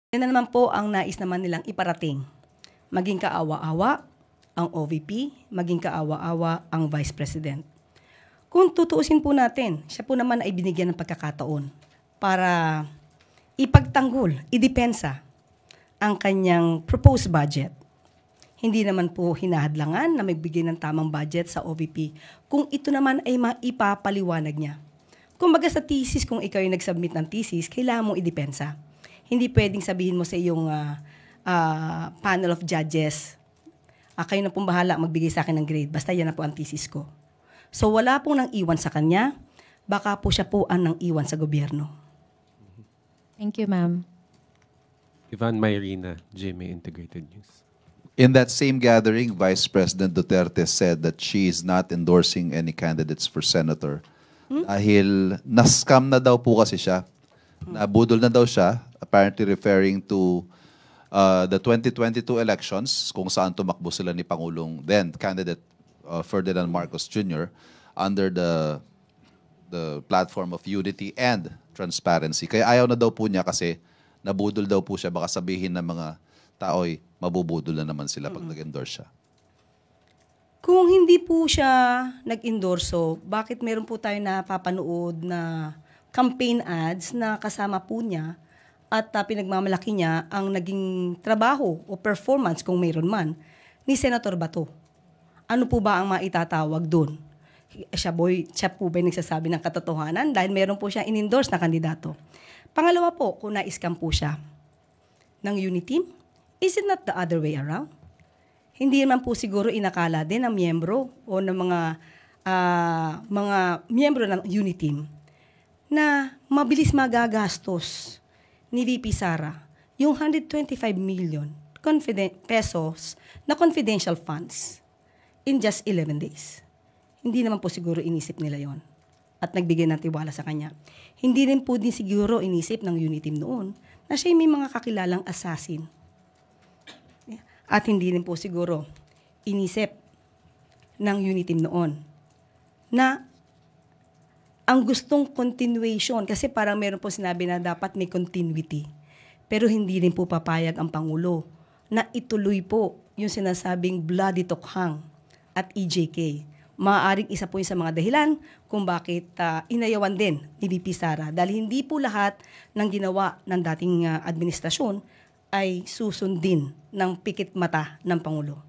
Yan na naman po ang nais naman nilang iparating. Maging kaawa-awa ang OVP, maging kaawa-awa ang Vice President. Kung tutuusin po natin, siya po naman ay binigyan ng pagkakataon para ipagtanggol, idepensa ang kanyang proposed budget. Hindi naman po hinahadlangan na magbigay ng tamang budget sa OVP kung ito naman ay maipapaliwanag niya. Kumbaga sa thesis, kung ikaw ay nag-submit ng thesis, kailangan mong idepensa. Hindi pwedeng sabihin mo sa iyong panel of judges, kayo na pong bahala magbigay sa akin ng grade, basta yan na po ang thesis ko. So wala pong nang iwan sa kanya, baka po siya po ang nang iwan sa gobyerno. Thank you, ma'am. Ivan Mayrina, GMA Integrated News. In that same gathering, Vice President Duterte said that she is not endorsing any candidates for senator. Dahil na-scam na daw po kasi siya. Nabudol na daw siya, apparently referring to the 2022 elections, kung saan tumakbo sila ni Pangulong then candidate Ferdinand Marcos Jr. under the platform of unity and transparency. Kaya ayaw na daw po niya kasi nabudol daw po siya. Baka sabihin ng mga tao'y mabubudol na naman sila pag nag-endorse siya. Kung hindi po siya nag-endorso, bakit meron po tayo napapanood na campaign ads na kasama po niya at pinagmamalaki niya ang naging trabaho o performance, kung mayroon man, ni Senator Bato? Ano po ba ang maitatawag doon? Siya po ba nagsasabi ng katotohanan dahil meron po siya in-endorse na kandidato? Pangalawa po, kung na-scam po siya ng Uniteam, is it not the other way around? Hindi naman po siguro inakala din ng miyembro o ng mga miyembro ng Uniteam na mabilis magagastos ni VP Sara yung 125 million pesos na confidential funds in just 11 days. Hindi naman po siguro inisip nila yon at nagbigay ng tiwala sa kanya. Hindi rin po din siguro inisip ng Uniteam noon na siya may mga kakilalang assassin. At hindi rin po siguro inisip ng Uniteam noon na ang gustong continuation, kasi parang meron po sinabi na dapat may continuity. Pero hindi rin po papayag ang Pangulo na ituloy po yung sinasabing bloody tokhang at EJK. Maaaring isa po yung sa mga dahilan kung bakit inayawan din ni VP Sara. Dahil hindi po lahat ng ginawa ng dating administrasyon ay susundin ng pikit mata ng Pangulo.